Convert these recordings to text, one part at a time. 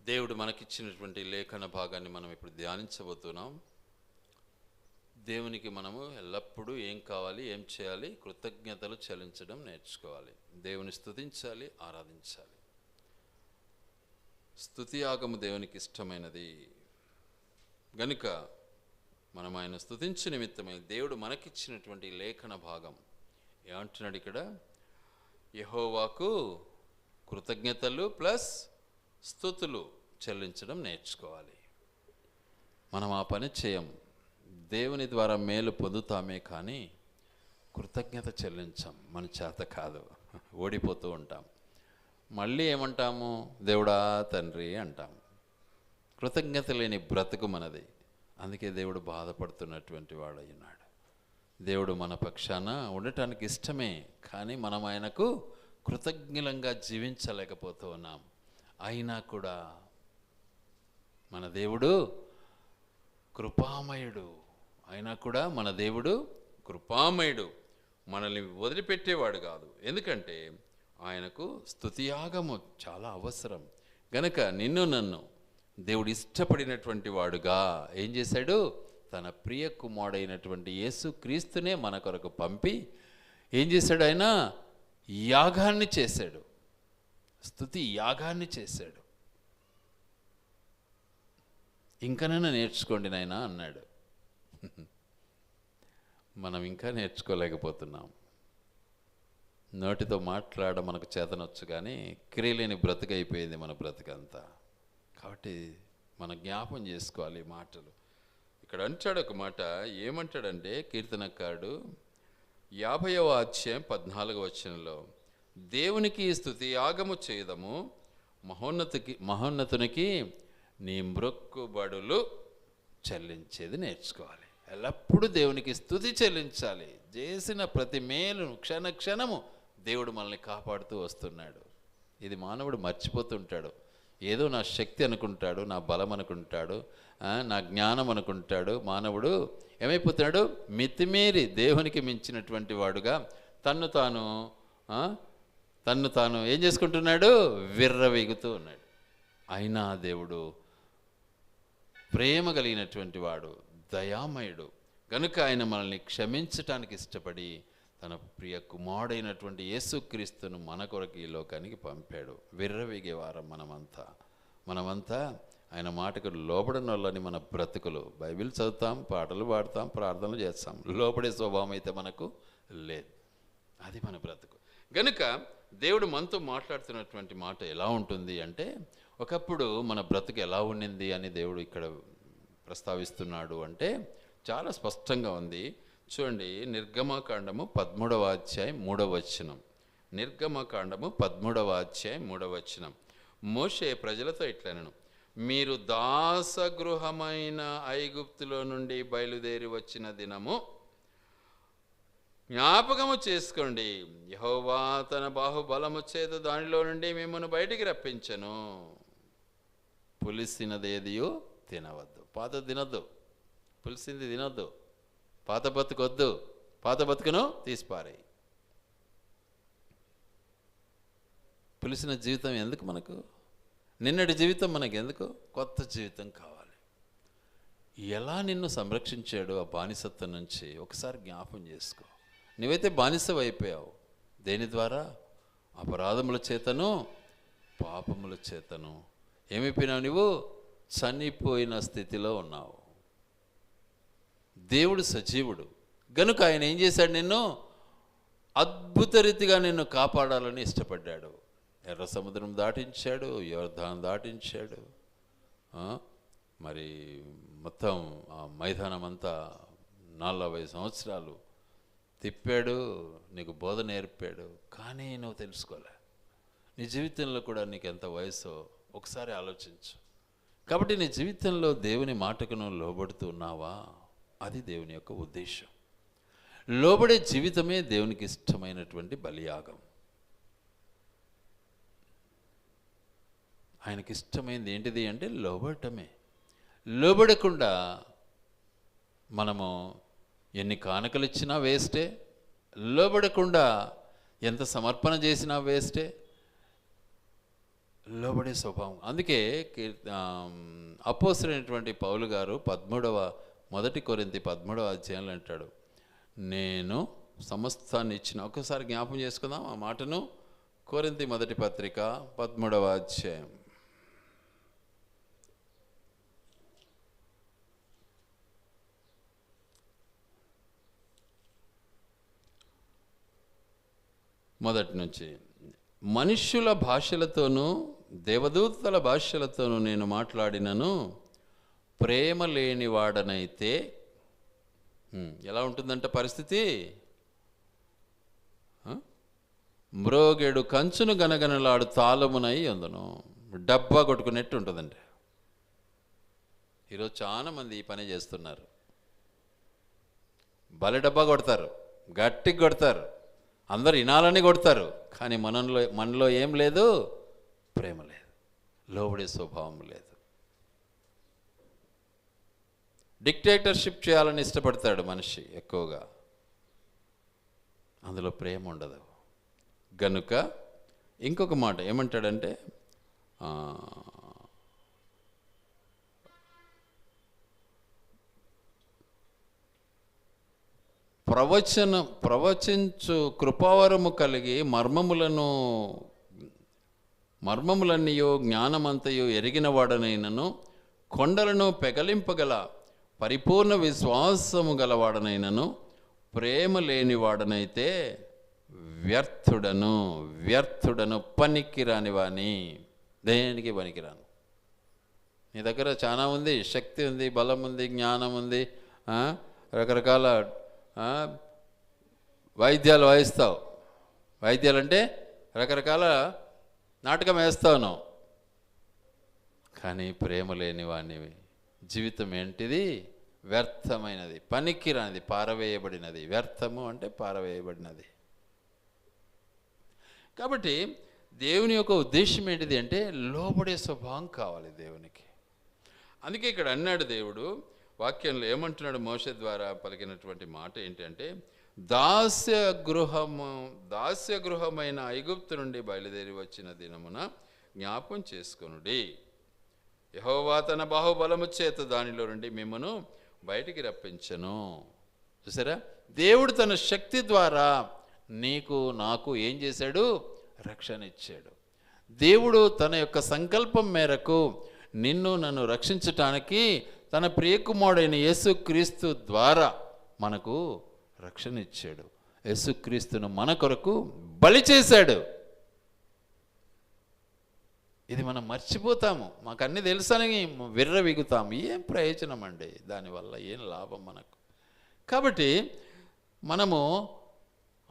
దేవుడు మనకిచ్చినటువంటి లేఖన భాగాన్ని మనం ఇప్పుడు ధ్యానించబోతున్నాం. దేవునికి మనము ఎల్లప్పుడూ ఏం కావాలి, ఏం చేయాలి? కృతజ్ఞతలు చెల్లించడం నేర్చుకోవాలి. దేవుని స్తుతించాలి, ఆరాధించాలి. స్తుతి యాగము దేవునికి ఇష్టమైనది గనుక మనం ఆయన స్తుతించు నిమిత్తమై దేవుడు మనకిచ్చినటువంటి లేఖన భాగం ఏమంటున్నాడు ఇక్కడ? యెహోవాకు కృతజ్ఞతలు ప్లస్ స్తుతులు చెల్లించడం నేర్చుకోవాలి. మనం ఆ పని చేయం. దేవుని ద్వారా మేలు పొందుతామే కానీ కృతజ్ఞత చెల్లించాం. మన చేత కాదు, ఓడిపోతూ ఉంటాం. మళ్ళీ ఏమంటాము? దేవుడా తండ్రి అంటాం. కృతజ్ఞత లేని బ్రతుకు మనది. అందుకే దేవుడు బాధపడుతున్నటువంటి వాడు అయినాడు. దేవుడు మన పక్షాన ఉండటానికి ఇష్టమే, కానీ మనం ఆయనకు కృతజ్ఞులంగా జీవించలేకపోతూ ఉన్నాం. అయినా కూడా మన దేవుడు కృపామయుడు. అయినా కూడా మన దేవుడు కృపామయుడు, మనల్ని వదిలిపెట్టేవాడు కాదు. ఎందుకంటే ఆయనకు స్తుతియాగము చాలా అవసరం. గనక నిన్ను నన్ను దేవుడు ఇష్టపడినటువంటి వాడుగా ఏం చేశాడు? తన ప్రియ కుమారుడైనటువంటి యేసు క్రీస్తునే మన కొరకు పంపి ఏం చేశాడు? ఆయన యాగాన్ని చేశాడు, స్తుతి యాగాన్ని చేశాడు. ఇంకనైనా నేర్చుకోండి నాయనా అన్నాడు. మనం ఇంకా నేర్చుకోలేకపోతున్నాం. నోటితో మాట్లాడ మనకు చేతనొచ్చు, కానీ క్రియలేని బ్రతుకైపోయింది మన బ్రతుకంతా. కాబట్టి మన జ్ఞాపం చేసుకోవాలి మాటలు. ఇక్కడ అంటాడు ఒక మాట. ఏమంటాడంటే కీర్తనకారుడు 50వ అధ్యాయం 14వ వచనంలో, దేవునికి స్తుతి యాగము చేయదము, మహోన్నతునికి నీ మ్రొక్కుబడులు చెల్లించేది నేర్చుకోవాలి. ఎల్లప్పుడూ దేవునికి స్తుతి చెల్లించాలి. చేసిన ప్రతి మేలును క్షణ క్షణము దేవుడు మనల్ని కాపాడుతూ వస్తున్నాడు. ఇది మానవుడు మర్చిపోతుంటాడు. ఏదో నా శక్తి అనుకుంటాడు, నా బలం అనుకుంటాడు, నా జ్ఞానం అనుకుంటాడు. మానవుడు ఏమైపోతున్నాడు? మితిమీరి దేవునికి మించినటువంటి వాడుగా తన్ను తాను ఏం చేసుకుంటున్నాడు? విర్రవీగుతూ ఉన్నాడు. అయినా దేవుడు ప్రేమ కలిగినటువంటి వాడు, దయామయుడు. గనుక ఆయన మనల్ని క్షమించటానికి ఇష్టపడి తన ప్రియ కుమారుడైనటువంటి యేసుక్రీస్తును మన కొరకు ఈ లోకానికి పంపాడు. విర్రవీగే వారం మనమంతా ఆయన మాటకు లోబడిన వాళ్ళని మన బ్రతుకులు. బైబిల్ చదువుతాం, పాటలు పాడతాం, ప్రార్థనలు చేస్తాం. లోబడే స్వభావం అయితే మనకు లేదు. అది మన బ్రతుకు. గనుక దేవుడు మనతో మాట్లాడుతున్నటువంటి మాట ఎలా ఉంటుంది అంటే, ఒకప్పుడు మన బ్రతుకు ఎలా ఉండింది అని దేవుడు ఇక్కడ ప్రస్తావిస్తున్నాడు అంటే చాలా స్పష్టంగా ఉంది. చూడండి, నిర్గమకాండము 13వ అధ్యాయం 3వ వచనం. నిర్గమకాండము 13వ అధ్యాయం 3వ వచనం. మోషే ప్రజలతో ఇట్లనెను, మీరు దాసగృహమైన ఐగుప్తులో నుండి బయలుదేరి వచ్చిన దినము జ్ఞాపకము చేసుకోండి. యెహోవా తన బాహుబలము చేత దానిలో నుండి మిమ్మల్ని బయటికి రప్పించెను. పులిసినదేదియో తినవద్దు. పాత తినొద్దు, పులిసింది తినొద్దు, పాత బతుకొద్దు. పాత బతుకును తీసిపారాయి. పులిసిన జీవితం ఎందుకు మనకు? నిన్నటి జీవితం మనకు ఎందుకు? కొత్త జీవితం కావాలి. ఎలా నిన్ను సంరక్షించాడు ఆ బానిసత్వం నుంచి ఒకసారి జ్ఞాపం చేసుకో. నువ్వైతే బానిసవు అయిపోయావు. దేని ద్వారా? అపరాధముల చేతను పాపముల చేతను ఏమైపోయినావు? నువ్వు చనిపోయిన స్థితిలో ఉన్నావు. దేవుడు సజీవుడు గనుక ఆయన ఏం చేశాడు? నిన్ను అద్భుత రీతిగా నిన్ను కాపాడాలని ఇష్టపడ్డాడు. ఎర్ర సముద్రం దాటించాడు, యోర్దాను దాటించాడు. మరి మొత్తం ఆ మైదానం అంతా 40 సంవత్సరాలు తిప్పాడు, నీకు బోధ నేర్పాడు. కానీ నువ్వు తెలుసుకోలే. నీ జీవితంలో కూడా నీకు ఎంత వయసో ఒకసారి ఆలోచించు. కాబట్టి నీ జీవితంలో దేవుని మాటకు నువ్వు లోబడుతున్నావా? అది దేవుని యొక్క ఉద్దేశం. లోబడే జీవితమే దేవునికి ఇష్టమైనటువంటి బలియాగం. ఆయనకి ఇష్టమైనది ఏంటిది అంటే లోబడటమే. లోబడకుండా మనము ఎన్ని కానుకలు ఇచ్చినా వేస్టే, లోబడకుండా ఎంత సమర్పణ చేసినా వేస్టే, లోబడే స్వభావం. అందుకే అపోస్తలుడైనటువంటి పౌలు గారు 1 కొరింథీ 13వ అధ్యాయంలో అంటాడు, నేను సమస్తాన్ని ఇచ్చిన. ఒక్కసారి జ్ఞాపం చేసుకుందాం ఆ మాటను. కొరింథీ మొదటి పత్రిక 13వ అధ్యాయం. మొదటి నుంచి, మనుష్యుల భాషలతోనూ దేవదూతల భాషలతోనూ నేను మాట్లాడినను ప్రేమ లేని వాడనైతే ఎలా ఉంటుందంట పరిస్థితి? మ్రోగెడు కంచును గనగనలాడు తాళమునై అందును. డబ్బా కొట్టుకున్నట్టు ఉంటుందండి. ఈరోజు చాలామంది ఈ పని చేస్తున్నారు. బలి డబ్బా కొడతారు, గట్టిగా కొడతారు, అందరు వినాలని కొడతారు, కానీ మనలో ఏం లేదు? ప్రేమ లేదు, లోబడే స్వభావం లేదు. డిక్టేటర్షిప్ చేయాలని ఇష్టపడతాడు మనిషి ఎక్కువగా, అందులో ప్రేమ ఉండదు. గనుక ఇంకొక మాట ఏమంటాడంటే, ప్రవచించు కృపావరము కలిగి మర్మములన్నయో జ్ఞానమంతయో ఎరిగిన వాడనైనను కొండలను పెగలింపగల పరిపూర్ణ విశ్వాసము గలవాడనైనను ప్రేమ లేని వాడనైతే వ్యర్థుడను పనికిరాని వాని. దేనికి పనికిరాను. నీ దగ్గర చాలా ఉంది, శక్తి ఉంది, బలం ఉంది, జ్ఞానం ఉంది, రకరకాల వైద్యాలు వాయిస్తావు. వైద్యాలు అంటే రకరకాల నాటకం వేస్తావు, కానీ ప్రేమ లేని వాణ్ణి జీవితం ఏంటిది? వ్యర్థమైనది, పనికిరానిది, పారవేయబడినది. వ్యర్థము అంటే పారవేయబడినది. కాబట్టి దేవుని యొక్క ఉద్దేశం ఏంటిది అంటే లోబడే స్వభావం కావాలి దేవునికి. అందుకే ఇక్కడ అన్నాడు దేవుడు వాక్యంలో, ఏమంటున్నాడు? మోషే ద్వారా పలికినటువంటి మాట ఏంటంటే, దాస్యగృహమైన ఐగుప్తు నుండి బయలుదేరి వచ్చిన దినమున జ్ఞాపం చేసుకొనుడి. యెహోవా తన బాహుబలము చేత దానిలో నుండి మిమ్మను బయటికి రప్పించను. చూసారా, దేవుడు తన శక్తి ద్వారా నీకు నాకు ఏం చేశాడు? రక్షణ ఇచ్చాడు. దేవుడు తన యొక్క సంకల్పం మేరకు నిన్ను నన్ను రక్షించటానికి తన ప్రియకుమారుడైన యేసుక్రీస్తు ద్వారా మనకు రక్షణ ఇచ్చాడు. యేసుక్రీస్తును మన కొరకు బలి చేశాడు. ఇది మనం మర్చిపోతాము. మాకు అన్నీ తెలుసని విర్రవీగుతాము. ఏం ప్రయోజనం అండి దానివల్ల? ఏం లాభం మనకు? కాబట్టి మనము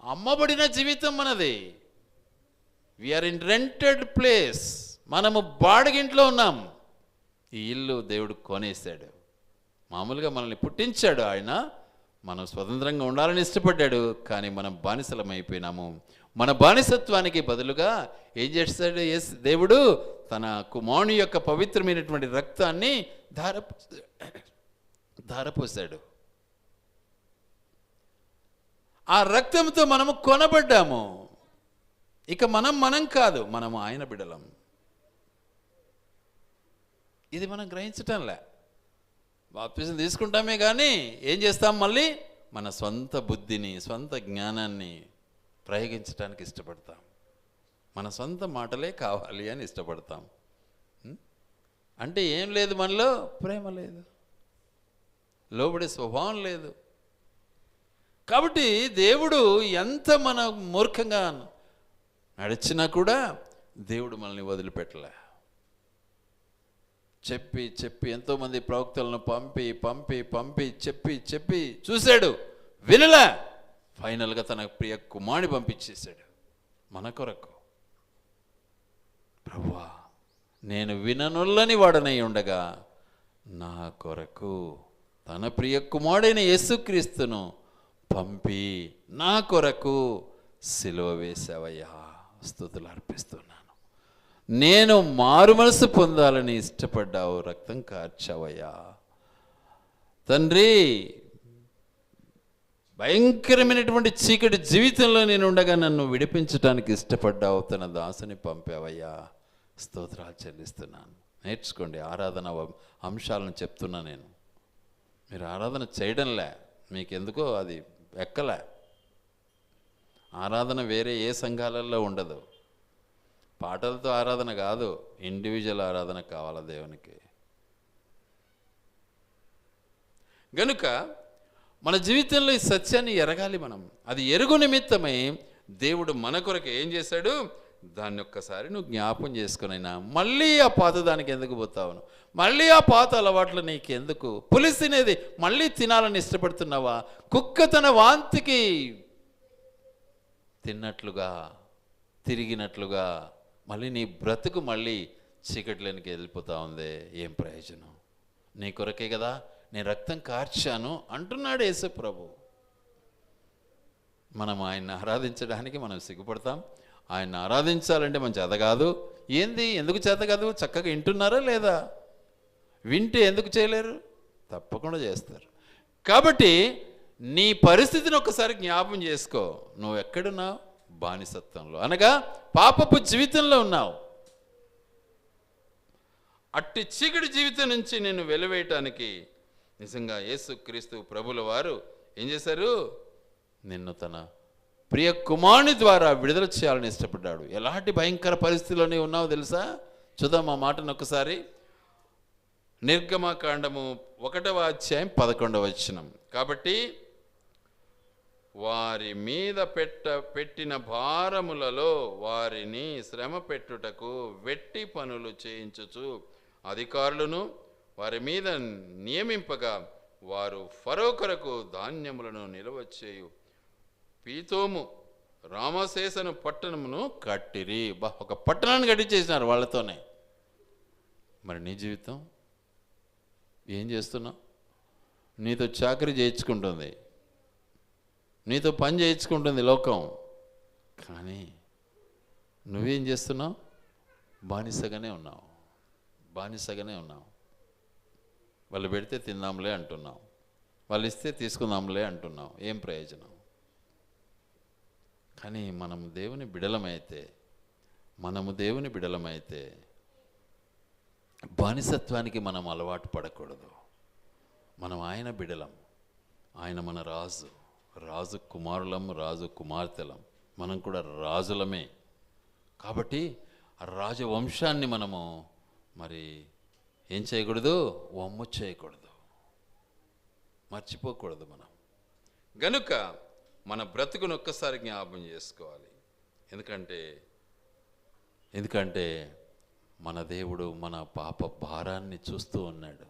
అమ్మబడిన జీవితం మనది. We are in rented place. మనము బాడిగింట్లో ఉన్నాం. ఈ ఇల్లు దేవుడు కొనేశాడు. మామూలుగా మనల్ని పుట్టించాడు ఆయన, మనం స్వతంత్రంగా ఉండాలని ఇష్టపడ్డాడు, కానీ మనం బానిసలం అయిపోయినాము. మన బానిసత్వానికి బదులుగా ఏం చేస్తాడు? దేవుడు తన కుమారుని యొక్క పవిత్రమైనటువంటి రక్తాన్ని ధారపోసాడు. ఆ రక్తంతో మనము కొనబడ్డాము. ఇక మనం కాదు, మనము ఆయన బిడ్డలం. ఇది మనం గ్రహించటంలే. బాప్తిజం తీసుకుంటామే కానీ ఏం చేస్తాం? మళ్ళీ మన స్వంత బుద్ధిని, స్వంత జ్ఞానాన్ని ప్రయోగించడానికి ఇష్టపడతాం. మన సొంత మాటలే కావాలి అని ఇష్టపడతాం. అంటే ఏం లేదు, మనలో ప్రేమ లేదు, లోబడే స్వభావం లేదు. కాబట్టి దేవుడు ఎంత మన మూర్ఖంగా నడిచినా కూడా దేవుడు మనల్ని వదిలిపెట్టలే. చెప్పి ఎంతోమంది ప్రవక్తలను పంపి చెప్పి చూశాడు, వినలే. ఫైనల్గా తన ప్రియ కుమారుని పంపించేశాడు మన కొరకు. ప్రభువా, నేను విననొల్లని వాడనై ఉండగా నా కొరకు తన ప్రియ కుమారుడైన యేసుక్రీస్తును పంపి నా కొరకు సిలువ వేసావయ్యా, స్తుతులు అర్పిస్తున్నాను. నేను మారు మనసు పొందాలని ఇష్టపడ్డావు, రక్తం కార్చావయ్యా. తండ్రి, భయంకరమైనటువంటి చీకటి జీవితంలో నేను ఉండగా నన్ను విడిపించడానికి ఇష్టపడ్డావు, తన దాసుని పంపావయ్యా. స్తోత్రాలు చెల్లిస్తున్నాను. నేర్చుకోండి. ఆరాధన అంశాలను చెప్తున్నా నేను. మీరు ఆరాధన చేయడంలే, మీకెందుకో అది ఎక్కలే. ఆరాధన వేరే ఏ సంఘాలలో ఉండదు. పాటలతో ఆరాధన కాదు, ఇండివిజువల్ ఆరాధన కావాలా దేవునికి. గనుక మన జీవితంలో ఈ సత్యాన్ని ఎరగాలి మనం. అది ఎరుగు నిమిత్తమై దేవుడు మన కొరకు ఏం చేశాడు, దాన్ని ఒక్కసారి నువ్వు జ్ఞాపం చేసుకునైనా మళ్ళీ ఆ పాత దానికి ఎందుకు పోతావును, మళ్ళీ ఆ పాత అలవాట్లు నీకెందుకు, పులిసి తినేది మళ్ళీ తినాలని ఇష్టపడుతున్నావా, కుక్క తన వాంతికి తిన్నట్లుగా తిరిగినట్లుగా మళ్ళీ నీ బ్రతుకు మళ్ళీ చీకట్లోనికి వెళ్ళిపోతా ఉంది. ఏం ప్రయోజనం? నీ కొరకే కదా నేను రక్తం కార్చాను అంటున్నాడు యేసు ప్రభు. మనం ఆయన్ని ఆరాధించడానికి మనం సిగ్గుపడతాం. ఆయన్ని ఆరాధించాలంటే మన చేత కాదు. ఏంది, ఎందుకు చేత కాదు? చక్కగా వింటున్నారా లేదా? వింటే ఎందుకు చేయలేరు? తప్పకుండా చేస్తారు. కాబట్టి నీ పరిస్థితిని ఒక్కసారి జ్ఞాపం చేసుకో. నువ్వు ఎక్కడున్నావు? బానిసత్వంలో, అనగా పాపపు జీవితంలో ఉన్నావు. అట్టి చీకటి జీవితం నుంచి నేను వెలివేయటానికి నిజంగా యేసుక్రీస్తు ప్రభుల వారు ఏం చేశారు, నిన్ను తన ప్రియ కుమారుని ద్వారా విడుదల చేయాలని ఇష్టపడ్డాడు. ఎలాంటి భయంకర పరిస్థితుల్లోనే ఉన్నావు తెలుసా? చూద్దాం ఆ మాటను ఒకసారి. నిర్గమకాండము 1వ అధ్యాయం 11వ వచనం. కాబట్టి వారి మీద పెట్టిన భారములలో వారిని శ్రమ పెట్టుటకు వెట్టి పనులు చేయించుచు అధికారులను వారి మీద నియమింపగా వారు ఫరో కొరకు ధాన్యములను నిలవచేయు పీతోము రామశేషను పట్టణమును కట్టిరి. ఒక పట్టణాన్ని కట్టించేసినారు వాళ్ళతోనే. మరి నీ జీవితం ఏం చేస్తున్నావు? నీతో చాకరీ చేయించుకుంటుంది, నీతో పని చేయించుకుంటుంది లోకం, కానీ నువ్వేం చేస్తున్నావు? బానిసగానే ఉన్నావు. బానిసగానే ఉన్నావు. వాళ్ళు పెడితే తిందాంలే అంటున్నావు, వాళ్ళు ఇస్తే తీసుకుందాంలే అంటున్నావు. ఏం ప్రయోజనం? కానీ మనము దేవుని బిడలమైతే బానిసత్వానికి మనం అలవాటు పడకూడదు. మనం ఆయన బిడలం, ఆయన మన రాజు, రాజు కుమారులం, రాజు కుమార్తెలం, మనం కూడా రాజులమే. కాబట్టి ఆ రాజవంశాన్ని మనము మరి ఏం చేయకూడదు? వమ్ము చేయకూడదు, మర్చిపోకూడదు మనం. గనుక మన బ్రతుకును ఒక్కసారి జ్ఞాపకం చేసుకోవాలి. ఎందుకంటే మన దేవుడు మన పాప భారాన్ని చూస్తూ ఉన్నాడు.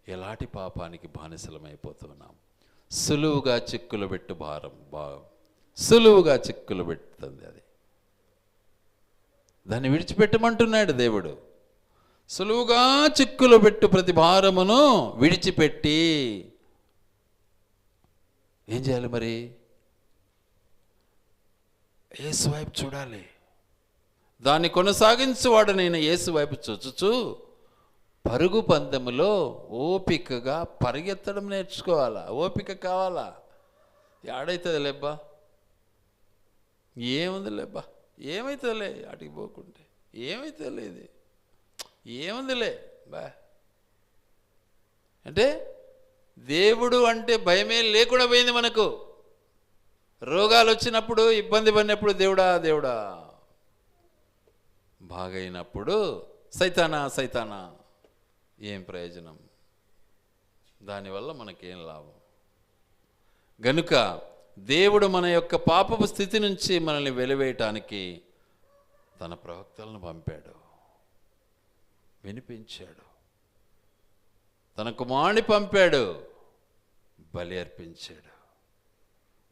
ఎలాంటి పాపానికి బానిసలమైపోతున్నాం. సులువుగా చిక్కులు పెట్టు భారం సులువుగా చిక్కులు పెడుతుంది. అది దాన్ని విడిచిపెట్టమంటున్నాడు దేవుడు. సులువుగా చిక్కులు పెట్టు ప్రతి భారమును విడిచిపెట్టి ఏం చేయాలి మరి? యేసు వైపు చూడాలి. దాన్ని కొనసాగించువాడు నేను యేసు వైపు చూచుచు పరుగు పందెములో ఓపికగా పరిగెత్తడం నేర్చుకోవాలా. ఓపిక కావాలా? ఏడైతుంది లేబ్బా, ఏముంది లేబ్బా, ఏమవుతుందిలే, అటుకి పోకుంటే ఏమవుతుందిలే, ఇది ఏముందిలే బా అంటే దేవుడు అంటే భయమే లేకుండా పోయింది మనకు. రోగాలు వచ్చినప్పుడు, ఇబ్బంది పడినప్పుడు దేవుడా, బాగైనప్పుడు సైతానా. ఏం ప్రయోజనం? దానివల్ల మనకేం లాభం? గనుక దేవుడు మన యొక్క పాపపు స్థితి నుంచి మనల్ని వెలివేయటానికి తన ప్రవక్తలను పంపాడు, వినిపించాడు, తన కుమారుని పంపాడు, బలి అర్పించాడు.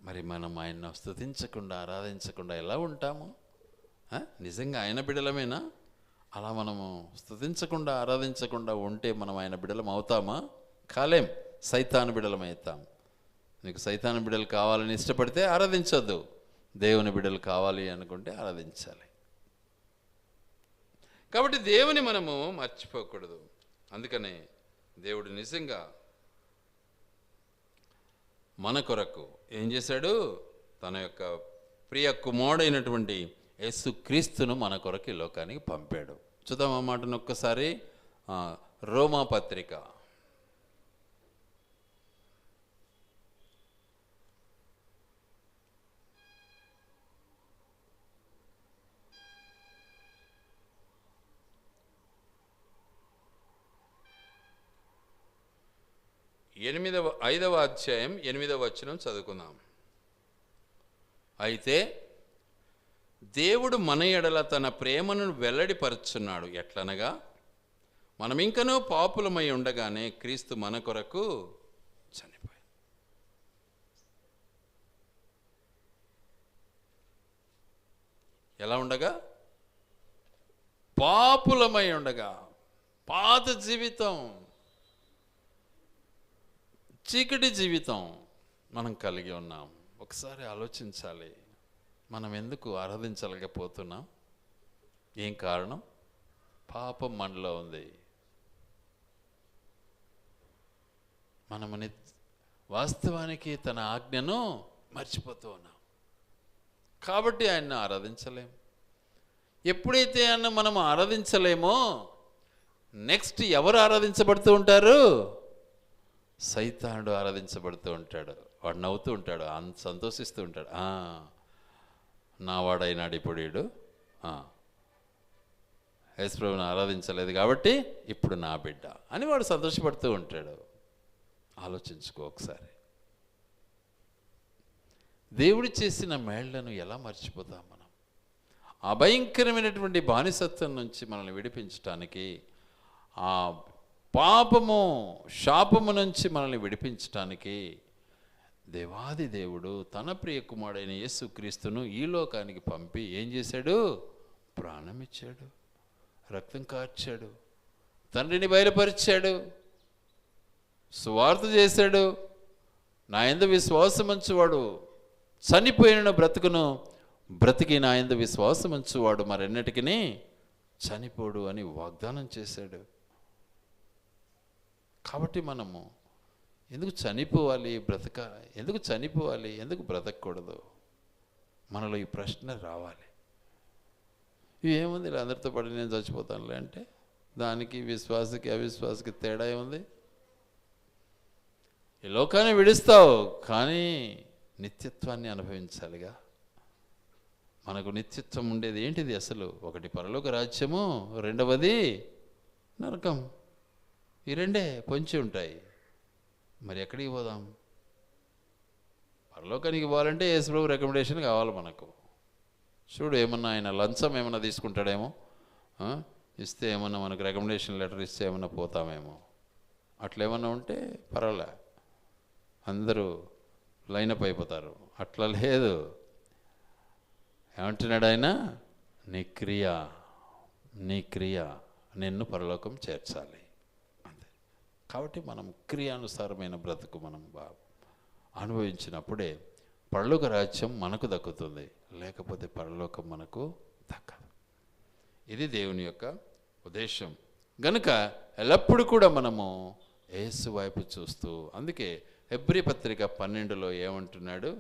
మరి మనం ఆయన్ను స్తుతించకుండా ఆరాధించకుండా ఎలా ఉంటాము? నిజంగా ఆయన బిడలమేనా? అలా మనము స్తుతించకుండా ఆరాధించకుండా ఉంటే మనం ఆయన బిడలం అవుతామా? కాలేం. సైతాను బిడలం అవుతాం. నీకు సైతాను బిడ్డలు కావాలని ఇష్టపడితే ఆరాధించొద్దు. దేవుని బిడ్డలు కావాలి అనుకుంటే ఆరాధించాలి. కాబట్టి దేవుని మనము మర్చిపోకూడదు. అందుకనే దేవుడు నిజంగా మన కొరకు ఏం చేశాడు? తన యొక్క ప్రియ కుమారుడైనటువంటి యేసుక్రీస్తును మన కొరకు ఈ లోకానికి పంపాడు. చూద్దాం ఆ మాటను ఒక్కసారి. రోమా పత్రిక 5వ అధ్యాయం 8వ వచనం చదువుకుందాం. అయితే దేవుడు మన ఎడల తన ప్రేమను వెల్లడిపరుచున్నాడు. ఎట్లనగా మనం ఇంకనూ పాపులమై ఉండగానే క్రీస్తు మన కొరకు చనిపోయాడు. ఎలా ఉండగా? పాపులమై ఉండగా. పాత జీవితం, చీకటి జీవితం మనం కలిగి ఉన్నాం. ఒకసారి ఆలోచించాలి, మనం ఎందుకు ఆరాధించలేకపోతున్నాం? ఏం కారణం? పాపం మనలో ఉంది. మనము వాస్తవానికి తన ఆజ్ఞను మర్చిపోతూ ఉన్నాం కాబట్టి ఆయన్ని ఆరాధించలేం. ఎప్పుడైతే ఆయన మనం ఆరాధించలేమో నెక్స్ట్ ఎవరు ఆరాధించబడుతూ ఉంటారు? సైతానుడు ఆరాధించబడుతూ ఉంటాడు. వాడు నవ్వుతూ ఉంటాడు, సంతోషిస్తూ ఉంటాడు. నా వాడైనాడు ఇప్పుడు వీడు, యేసుప్రభుని ఆరాధించలేదు కాబట్టి ఇప్పుడు నా బిడ్డ అని వాడు సంతోషపడుతూ ఉంటాడు. ఆలోచించుకో ఒకసారి. దేవుడు చేసిన మేళ్లను ఎలా మర్చిపోతాం మనం? అభయంకరమైనటువంటి బానిసత్వం నుంచి మనల్ని విడిపించటానికి, ఆ పాపము శాపము నుంచి మనల్ని విడిపించటానికి దేవాది దేవుడు తన ప్రియ కుమారుడైన యేసుక్రీస్తును ఈ లోకానికి పంపి ఏం చేశాడు? ప్రాణం ఇచ్చాడు, రక్తం కార్చాడు, తండ్రిని బయలుపరిచాడు, సువార్త చేశాడు. నా యందు విశ్వాసముంచువాడు చనిపోయిన బ్రతుకును, బ్రతికి నా యందు విశ్వాసముంచువాడు మరెన్నటికి చనిపోడు అని వాగ్దానం చేశాడు. కాబట్టి మనము ఎందుకు చనిపోవాలి? ఎందుకు చనిపోవాలి? ఎందుకు బ్రతకూడదు? మనలో ఈ ప్రశ్న రావాలి. ఏముంది ఇలా అందరితో పాటు నేను చచ్చిపోతానులే అంటే దానికి విశ్వాసకి అవిశ్వాసకి తేడా ఏముంది? ఈ లోకాన్ని విడుస్తావు కానీ నిత్యత్వాన్ని అనుభవించాలిగా. మనకు నిత్యత్వం ఉండేది ఏంటిది అసలు? ఒకటి పరలోక రాజ్యము, రెండవది నరకం. ఈ రెండే పొంచి ఉంటాయి. మరి ఎక్కడికి పోదాం? పరలోకానికి పోవాలంటే యేసుప్రభు రికమెండేషన్ కావాలి మనకు. చూడు, ఏమన్నా ఆయన లంచం ఏమన్నా తీసుకుంటాడేమో, ఇస్తే ఏమన్నా మనకు రికమెండేషన్ లెటర్ ఇస్తే ఏమన్నా పోతామేమో. అట్లేమన్నా ఉంటే పర్వాలే, అందరూ లైనప్ అయిపోతారు. అట్లా లేదు. ఏమంటున్నాడు ఆయన? నీ క్రియ నిన్ను పరలోకం చేర్చాలి. కాబట్టి మనం క్రియానుసారమైన బ్రతుకు మనం అనుభవించినప్పుడే పరలోక రాజ్యం మనకు దక్కుతుంది, లేకపోతే పరలోకం మనకు దక్కదు. ఇది దేవుని యొక్క ఉద్దేశం. గనుక ఎల్లప్పుడూ కూడా మనము యేసు వైపు చూస్తూ, అందుకే హెబ్రీ పత్రిక 12లో ఏమంటున్నాడు?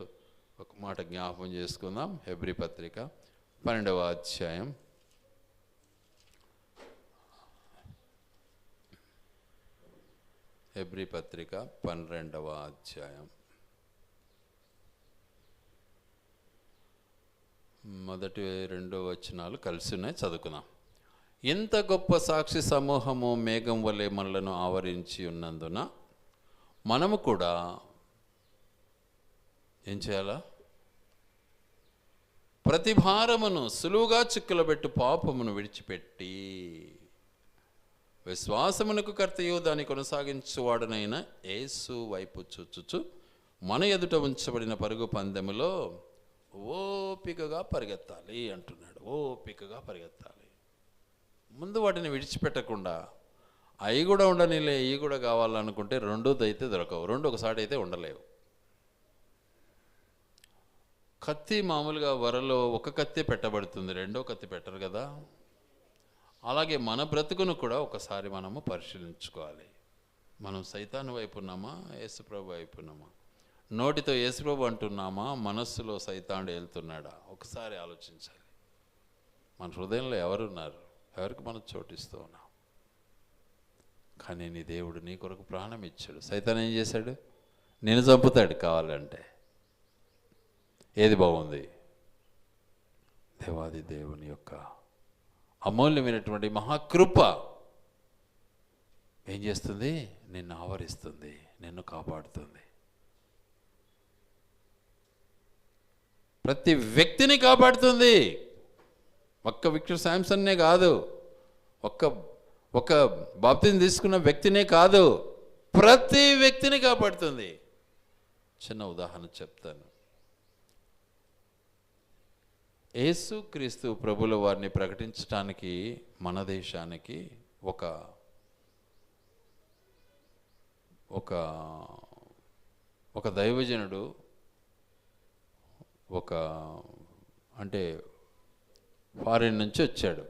ఒక మాట జ్ఞాపకం చేసుకుందాం. హెబ్రీ పత్రిక 12వ అధ్యాయం హెబ్రీ పత్రిక 12వ అధ్యాయం 1-2 వచనాలు కలిసి ఉన్నాయి, చదువుకుందాం. ఇంత గొప్ప సాక్షి సమూహము మేఘం వలె మనలను ఆవరించి ఉన్నందున మనము కూడా ఏం చేయాలా? ప్రతి భారమును సులువుగా చిక్కులబెట్టు పాపమును విడిచిపెట్టి విశ్వాసమునకు కర్తయు దాన్ని కొనసాగించువాడనైన యేసు వైపు చూచుచు మన ఎదుట ఉంచబడిన పరుగు పందెములో ఓపికగా పరిగెత్తాలి అంటున్నాడు. ఓపికగా పరిగెత్తాలి. ముందు వాటిని విడిచిపెట్టకుండా అవి కూడా ఉండనిలే, ఇవి కూడా కావాలనుకుంటే రెండోది అయితే దొరకవు. రెండు ఒకసారి అయితే ఉండలేవు. కత్తి మామూలుగా వరలో ఒక కత్తి పెట్టబడుతుంది, రెండో కత్తి పెట్టరు కదా. అలాగే మన బ్రతుకును కూడా ఒకసారి మనము పరిశీలించుకోవాలి. మనం సైతాను వైపు ఉన్నామా, యేసుప్రభు వైపు ఉన్నామా? నోటితో యేసుప్రభు అంటున్నామా, మనస్సులో సైతానుడు వెళ్తున్నాడా? ఒకసారి ఆలోచించాలి. మన హృదయంలో ఎవరున్నారు? ఎవరికి మనం చోటిస్తూ ఉన్నాం? కానీ నీ దేవుడు నీ కొరకు ప్రాణం ఇచ్చాడు. సైతాన్ ఏం చేశాడు? నేను చంపుతాడు కావాలంటే. ఏది బాగుంది? దేవాది దేవుని యొక్క అమూల్యమైనటువంటి మహాకృప ఏం చేస్తుంది? నిన్ను ఆవరిస్తుంది, నిన్ను కాపాడుతుంది. ప్రతి వ్యక్తిని కాపాడుతుంది. ఒక్క విక్టర్ శాంసన్నే కాదు, ఒక్క బాప్తిజం తీసుకున్న వ్యక్తినే కాదు, ప్రతి వ్యక్తిని కాపాడుతుంది. చిన్న ఉదాహరణ చెప్తాను. యేసుక్రీస్తు ప్రభుల వారిని ప్రకటించడానికి మన దేశానికి ఒక దైవజనుడు, అంటే ఫారిన్ నుంచి వచ్చాడు.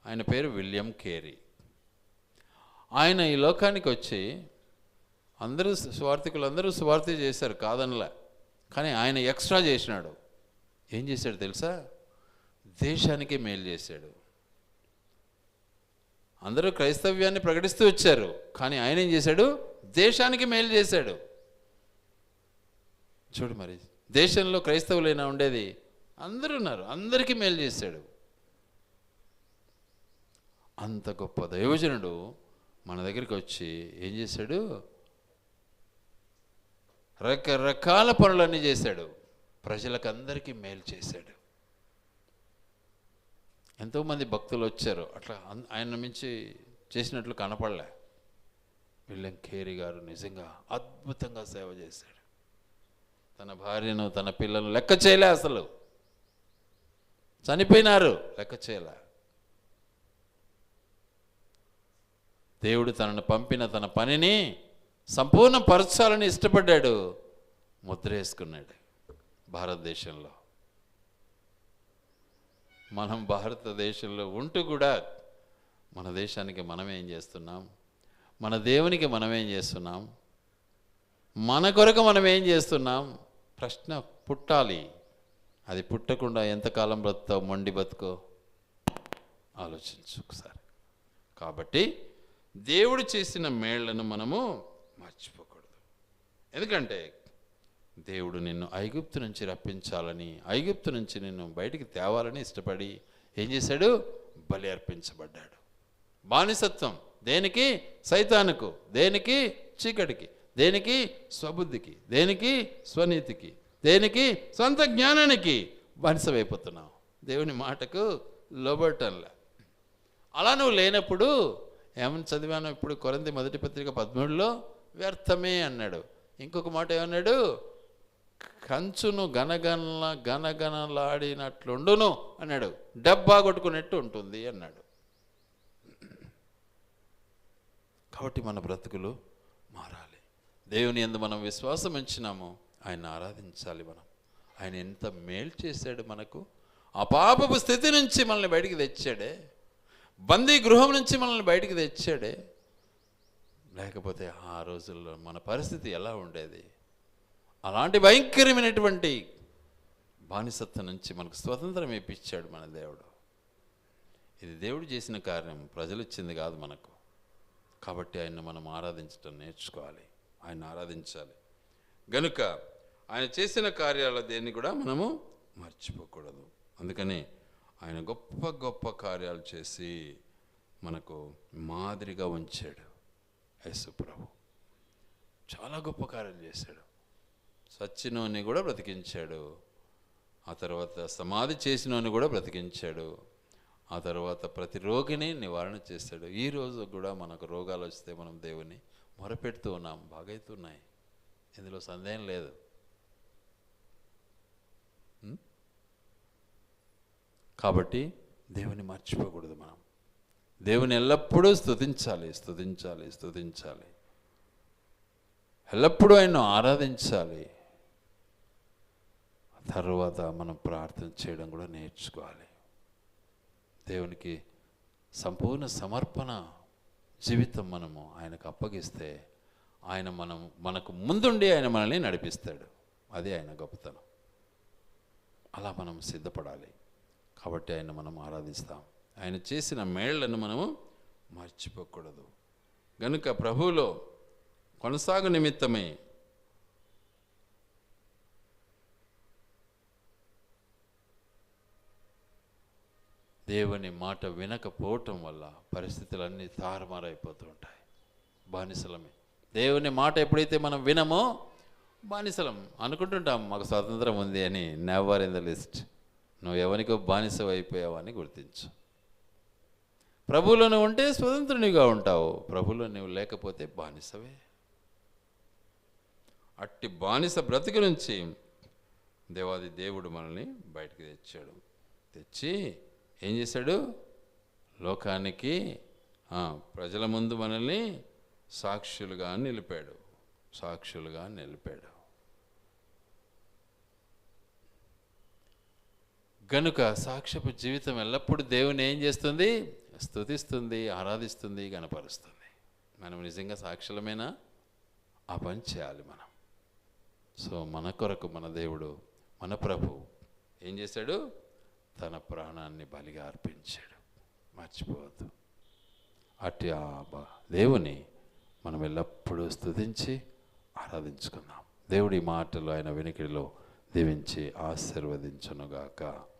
ఆయన పేరు విలియం కేరీ. ఆయన ఈ లోకానికి వచ్చి అందరూ స్వార్థి చేశారు, కాదనలే. కానీ ఆయన ఎక్స్ట్రా చేసినాడు. ఏం చేశాడు తెలుసా? దేశానికి మేలు చేశాడు. అందరూ క్రైస్తవ్యాన్ని ప్రకటిస్తూ వచ్చారు, కానీ ఆయన ఏం చేశాడు? దేశానికి మేలు చేశాడు. చూడు మరి, దేశంలో క్రైస్తవులైనా ఉండేది? అందరూ ఉన్నారు, అందరికీ మేలు చేశాడు. అంత గొప్ప దైవజనుడు మన దగ్గరికి వచ్చి ఏం చేశాడు? రకరకాల పనులన్నీ చేశాడు, ప్రజలకు అందరికీ మేలు చేశాడు. ఎంతోమంది భక్తులు వచ్చారు, అట్లా ఆయన మించి చేసినట్లు కనపడలే. విలియం కేరీ గారు నిజంగా అద్భుతంగా సేవ చేశాడు. తన భార్యను, తన పిల్లలను లెక్క చేయలే, అసలు చనిపోయినారు, లెక్క చేయలే. దేవుడు తనను పంపిన తన పనిని సంపూర్ణ పరచాలని ఇష్టపడ్డాడు. ముద్ర వేసుకున్నాడు భారతదేశంలో. మనం భారతదేశంలో ఉంటూ కూడా మన దేశానికి మనమేం చేస్తున్నాం? మన దేవునికి మనమేం చేస్తున్నాం? మన కొరకు మనం ఏం చేస్తున్నాం? ప్రశ్న పుట్టాలి. అది పుట్టకుండా ఎంతకాలం బ్రతుకుతావు? మొండి బతుకో, ఆలోచించు ఒకసారి. కాబట్టి దేవుడు చేసిన మేళ్లను మనము మర్చిపోకూడదు. ఎందుకంటే దేవుడు నిన్ను ఐగుప్తు నుంచి రప్పించాలని, ఐగుప్తు నుంచి నిన్ను బయటికి తేవాలని ఇష్టపడి ఏం చేశాడు? బలి అర్పించబడ్డాడు. బానిసత్వం దేనికి? సైతానుకు. దేనికి? చీకటికి. దేనికి? స్వబుద్ధికి. దేనికి? స్వనీతికి. దేనికి? సొంత జ్ఞానానికి బానిసమైపోతున్నావు. దేవుని మాటకు లోబడటంలే. అలా నువ్వు లేనప్పుడు ఏమని చదివాను ఇప్పుడు? కొరింథీ 1:13 వ్యర్థమే అన్నాడు. ఇంకొక మాట ఏమన్నాడు? కంచును గనగనలాడినట్లుండును అన్నాడు, డబ్బా కొట్టుకున్నట్టు ఉంటుంది అన్నాడు. కాబట్టి మన బ్రతుకులు మారాలి. దేవుని యందు మనం విశ్వాసం ఉంచినాము, ఆయన ఆరాధించాలి. ఆయన ఎంత మేలు చేశాడు మనకు. ఆ పాపపు స్థితి నుంచి మనల్ని బయటికి తెచ్చాడే, బందీ గృహం నుంచి మనల్ని బయటికి తెచ్చాడే. లేకపోతే ఆ రోజుల్లో మన పరిస్థితి ఎలా ఉండేది? అలాంటి భయంకరమైనటువంటి బానిసత్వం నుంచి మనకు స్వతంత్రం ఇప్పించాడు మన దేవుడు. ఇది దేవుడు చేసిన కార్యం, ప్రజలు ఇచ్చింది కాదు మనకు. కాబట్టి ఆయన్ని మనం ఆరాధించడం నేర్చుకోవాలి, ఆయన ఆరాధించాలి. గనుక ఆయన చేసిన కార్యాల దేన్ని కూడా మనము మర్చిపోకూడదు. అందుకని ఆయన గొప్ప గొప్ప కార్యాలు చేసి మనకు మాదిరిగా ఉంచాడు. యేసు ప్రభు చాలా గొప్ప కార్యాలు చేశాడు. సచ్చినోని కూడా బ్రతికించాడు. ఆ తర్వాత సమాధి చేసినోని కూడా బ్రతికించాడు. ఆ తర్వాత ప్రతి రోగిని నివారణ చేశాడు. ఈరోజు కూడా మనకు రోగాలు వస్తే మనం దేవుని మొరపెడుతూ ఉన్నాం, బాగైతున్నాయి, ఇందులో సందేహం లేదు. కాబట్టి దేవుని మర్చిపోకూడదు. మనం దేవుని ఎల్లప్పుడూ స్తుతించాలి, స్తుతించాలి, స్తుతించాలి. ఎల్లప్పుడూ ఆయన్ను ఆరాధించాలి. తర్వాత మనం ప్రార్థన చేయడం కూడా నేర్చుకోవాలి. దేవునికి సంపూర్ణ సమర్పణ జీవితం మనము ఆయనకు అప్పగిస్తే ఆయన మనకు ముందుండి ఆయన మనల్ని నడిపిస్తాడు. అది ఆయన గొప్పతనం. అలా మనం సిద్ధపడాలి. కాబట్టి ఆయన మనం ఆరాధిస్తాం. ఆయన చేసిన మేళ్లను మనము మర్చిపోకూడదు. గనుక ప్రభువులో కొనసాగు నిమిత్తమై దేవుని మాట వినకపోవటం వల్ల పరిస్థితులన్నీ తారుమారైపోతూ ఉంటాయి. బానిసలమే. దేవుని మాట ఎప్పుడైతే మనం వినమో బానిసలం అనుకుంటుంటాం, మాకు స్వాతంత్రం ఉంది అని. Never in the list. నువ్వు ఎవరికో బానిస అయిపోయావు అని గుర్తించు. ప్రభువులో నువ్వు ఉంటే స్వతంత్రునిగా ఉంటావు, ప్రభువులో నువ్వు లేకపోతే బానిసవే. అట్టి బానిస బ్రతుకు నుంచి దేవాది దేవుడు మనల్ని బయటకు తెచ్చాడు. తెచ్చి ఏం చేశాడు? లోకానికి ప్రజల ముందు మనల్ని సాక్షులుగా నిలిపాడు. గనుక సాక్ష్యపు జీవితం ఎల్లప్పుడూ దేవుని ఏం చేస్తుంది? స్తుతిస్తుంది, ఆరాధిస్తుంది, గణపరుస్తుంది. మనం నిజంగా సాక్షులమేనా? ఆ పని చేయాలి మనం. సో మన కొరకు మన దేవుడు, మన ప్రభు ఏం చేశాడు? తన ప్రాణాన్ని బలిగా అర్పించాడు. మర్చిపోవద్దు. అట్టి ఆ దేవుని మనం ఎల్లప్పుడూ స్తుతించి ఆరాధించుకుందాం. దేవుడి మాటలు ఆయన వినికిడిలో దీవించి ఆశీర్వదించునుగాక.